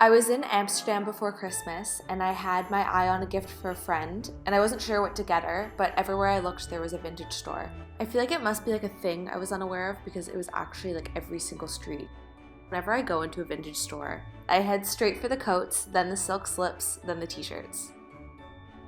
I was in Amsterdam before Christmas and I had my eye on a gift for a friend and I wasn't sure what to get her, but everywhere I looked there was a vintage store. I feel like it must be like a thing I was unaware of because it was actually like every single street. Whenever I go into a vintage store, I head straight for the coats, then the silk slips, then the t-shirts.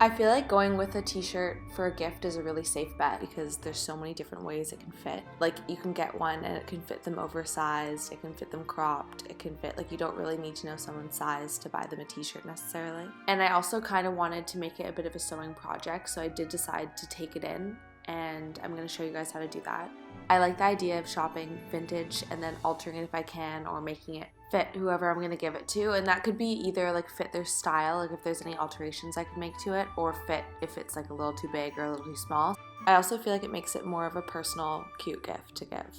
I feel like going with a t-shirt for a gift is a really safe bet because there's so many different ways it can fit. Like you can get one and it can fit them oversized, it can fit them cropped, it can fit, like you don't really need to know someone's size to buy them a t-shirt necessarily. And I also kind of wanted to make it a bit of a sewing project, so I did decide to take it in and I'm going to show you guys how to do that. I like the idea of shopping vintage and then altering it if I can, or making it fit whoever I'm going to give it to, and that could be either like fit their style, like if there's any alterations I can make to it, or fit if it's like a little too big or a little too small. I also feel like it makes it more of a personal, cute gift to give.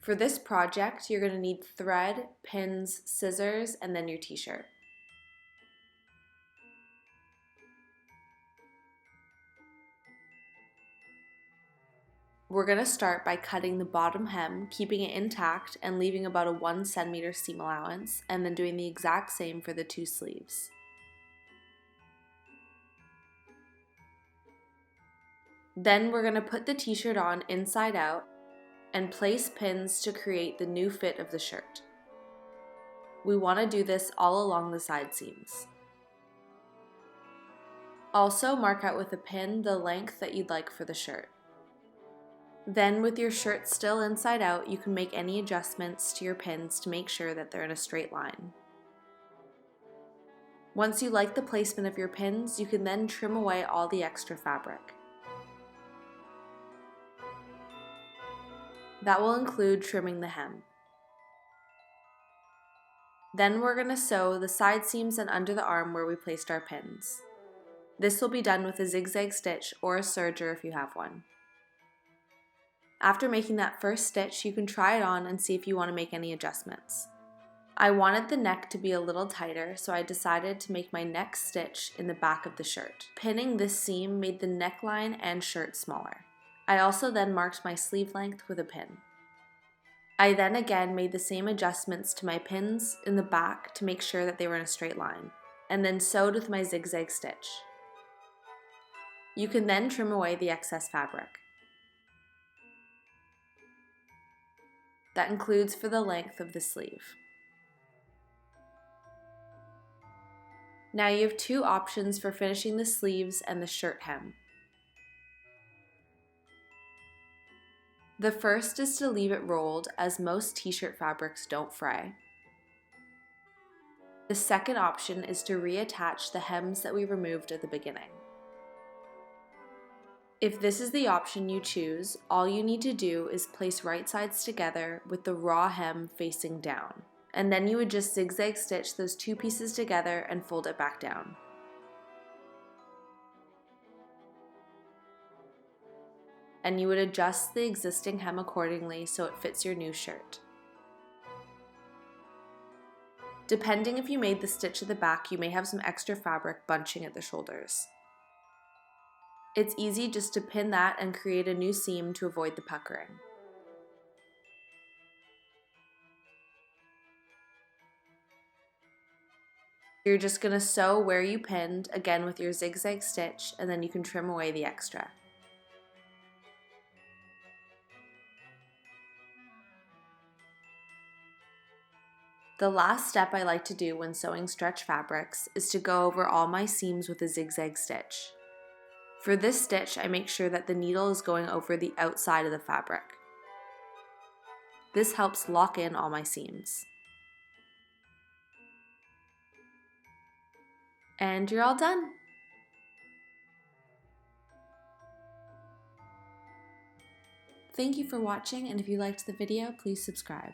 For this project, you're going to need thread, pins, scissors, and then your t-shirt. We're going to start by cutting the bottom hem, keeping it intact and leaving about a 1 centimeter seam allowance, and then doing the exact same for the two sleeves. Then we're going to put the t-shirt on inside out and place pins to create the new fit of the shirt. We want to do this all along the side seams. Also mark out with a pin the length that you'd like for the shirt. Then with your shirt still inside out, you can make any adjustments to your pins to make sure that they're in a straight line. Once you like the placement of your pins, you can then trim away all the extra fabric. That will include trimming the hem. Then we're going to sew the side seams and under the arm where we placed our pins. This will be done with a zigzag stitch or a serger if you have one. After making that first stitch, you can try it on and see if you want to make any adjustments. I wanted the neck to be a little tighter, so I decided to make my next stitch in the back of the shirt. Pinning this seam made the neckline and shirt smaller. I also then marked my sleeve length with a pin. I then again made the same adjustments to my pins in the back to make sure that they were in a straight line, and then sewed with my zigzag stitch. You can then trim away the excess fabric. That includes for the length of the sleeve. Now you have two options for finishing the sleeves and the shirt hem. The first is to leave it rolled, as most t-shirt fabrics don't fray. The second option is to reattach the hems that we removed at the beginning. If this is the option you choose, all you need to do is place right sides together with the raw hem facing down, and then you would just zigzag stitch those two pieces together and fold it back down. And you would adjust the existing hem accordingly so it fits your new shirt. Depending if you made the stitch at the back, you may have some extra fabric bunching at the shoulders. It's easy just to pin that and create a new seam to avoid the puckering. You're just going to sew where you pinned, again with your zigzag stitch, and then you can trim away the extra. The last step I like to do when sewing stretch fabrics is to go over all my seams with a zigzag stitch. For this stitch, I make sure that the needle is going over the outside of the fabric. This helps lock in all my seams. And you're all done! Thank you for watching, and if you liked the video, please subscribe.